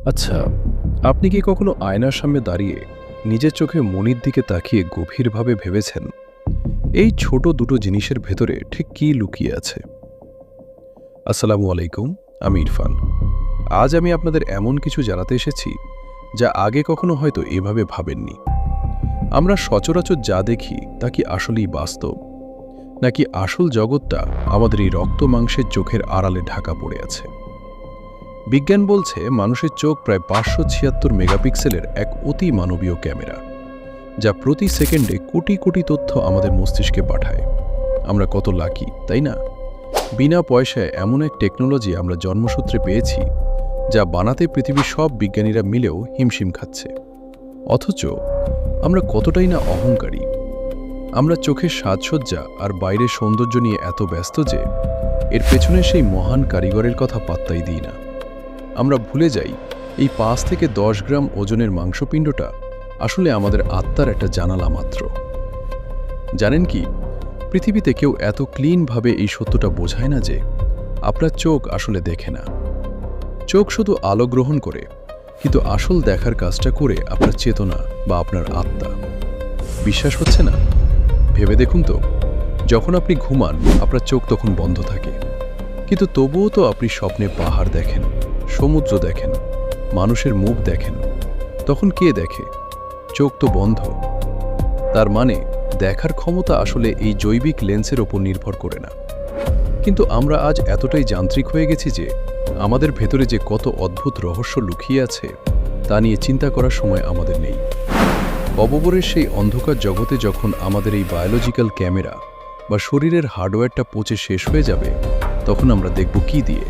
আচ্ছা, আপনি কি কখনো আয়নার সামনে দাঁড়িয়ে নিজের চোখে মনির দিকে তাকিয়ে গভীরভাবে ভেবেছেন এই ছোট দুটো জিনিসের ভেতরে ঠিক কী লুকিয়ে আছে? আসসালামু আলাইকুম, আমি ইরফান। আজ আমি আপনাদের এমন কিছু জানাতে এসেছি যা আগে কখনো হয়তো এভাবে ভাবেননি। আমরা সচরাচর যা দেখি তা কি আসলেই বাস্তব, নাকি আসল জগৎটা আমাদের এই রক্ত মাংসের চোখের আড়ালে ঢাকা পড়ে আছে? বিজ্ঞান বলছে মানুষের চোখ প্রায় 576 মেগাপিক্সেলের এক অতি মানবীয় ক্যামেরা, যা প্রতি সেকেন্ডে কোটি কোটি তথ্য আমাদের মস্তিষ্কে পাঠায়। আমরা কত লাকি, তাই না? বিনা পয়সায় এমন এক টেকনোলজি আমরা জন্মসূত্রে পেয়েছি যা বানাতে পৃথিবীর সব বিজ্ঞানীরা মিলেও হিমশিম খাচ্ছে। অথচ আমরা কতটাই না অহংকারী। আমরা চোখের সাজসজ্জা আর বাইরের সৌন্দর্য নিয়ে এত ব্যস্ত যে এর পেছনে সেই মহান কারিগরের কথা পাত্তাই দিই না। আমরা ভুলে যাই এই 5 থেকে 10 গ্রাম ওজনের মাংসপিণ্ডটা আসলে আমাদের আত্মার একটা জানালা মাত্র। জানেন কি, পৃথিবীতে কেউ এত ক্লিনভাবে এই সত্যটা বোঝায় না যে আপনার চোখ আসলে দেখে না। চোখ শুধু আলো গ্রহণ করে, কিন্তু আসল দেখার কাজটা করে আপনার চেতনা বা আপনার আত্মা। বিশ্বাস হচ্ছে না? ভেবে দেখুন তো, যখন আপনি ঘুমান আপনার চোখ তখন বন্ধ থাকে, কিন্তু তবুও তো আপনি স্বপ্নে পাহাড় দেখেন, সমুদ্র দেখেন, মানুষের মুখ দেখেন। তখন কে দেখে? চোখ তো বন্ধ। তার মানে দেখার ক্ষমতা আসলে এই জৈবিক লেন্সের ওপর নির্ভর করে না। কিন্তু আমরা আজ এতটাই যান্ত্রিক হয়ে গেছি যে আমাদের ভেতরে যে কত অদ্ভুত রহস্য লুকিয়ে আছে তা নিয়ে চিন্তা করার সময় আমাদের নেই। কবরের সেই অন্ধকার জগতে যখন আমাদের এই বায়োলজিক্যাল ক্যামেরা বা শরীরের হার্ডওয়্যারটা পচে শেষ হয়ে যাবে, তখন আমরা দেখব কি দিয়ে?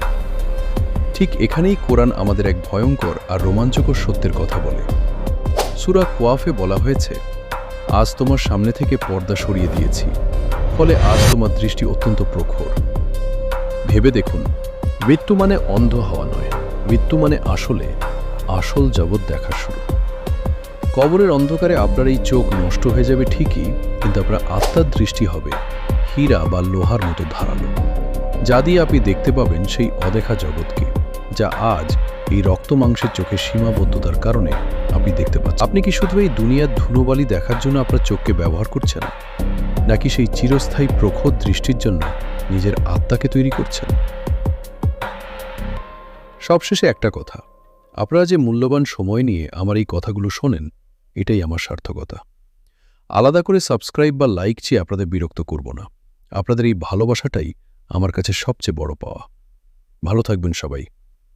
ঠিক এখানেই কোরআন আমাদের এক ভয়ঙ্কর আর রোমাঞ্চকর সত্যের কথা বলে। সূরা কোয়াফে বলা হয়েছে, আজ তোমার সামনে থেকে পর্দা সরিয়ে দিয়েছি, ফলে আজ তোমার দৃষ্টি অত্যন্ত প্রখর। ভেবে দেখুন, মৃত্যু মানে অন্ধ হওয়া নয়, মৃত্যু মানে আসল জগৎ দেখার শুরু। কবরের অন্ধকারে আপনার এই চোখ নষ্ট হয়ে যাবে ঠিকই, কিন্তু আপনার আত্মার দৃষ্টি হবে হীরা বা লোহার মতো ধারালো, যা দিয়ে আপনি দেখতে পাবেন সেই অদেখা জগৎকে, যা আজ এই রক্ত মাংসের চোখের সীমাবদ্ধতার কারণে আপনি দেখতে পাচ্ছেন। আপনি কি শুধু এই দুনিয়ার ধুলোবালি দেখার জন্য আপনার চোখকে ব্যবহার করছেন, নাকি সেই চিরস্থায়ী প্রখর দৃষ্টির জন্য নিজের আত্মাকে তৈরি করছেন? সবশেষে একটা কথা, আপনারা যে মূল্যবান সময় নিয়ে আমার এই কথাগুলো শোনেন, এটাই আমার সার্থকতা। আলাদা করে সাবস্ক্রাইব বা লাইক চেয়ে আপনাদের বিরক্ত করব না। আপনাদের এই ভালোবাসাটাই আমার কাছে সবচেয়ে বড় পাওয়া। ভালো থাকবেন সবাই।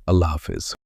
আল্লাহ হাফেজ।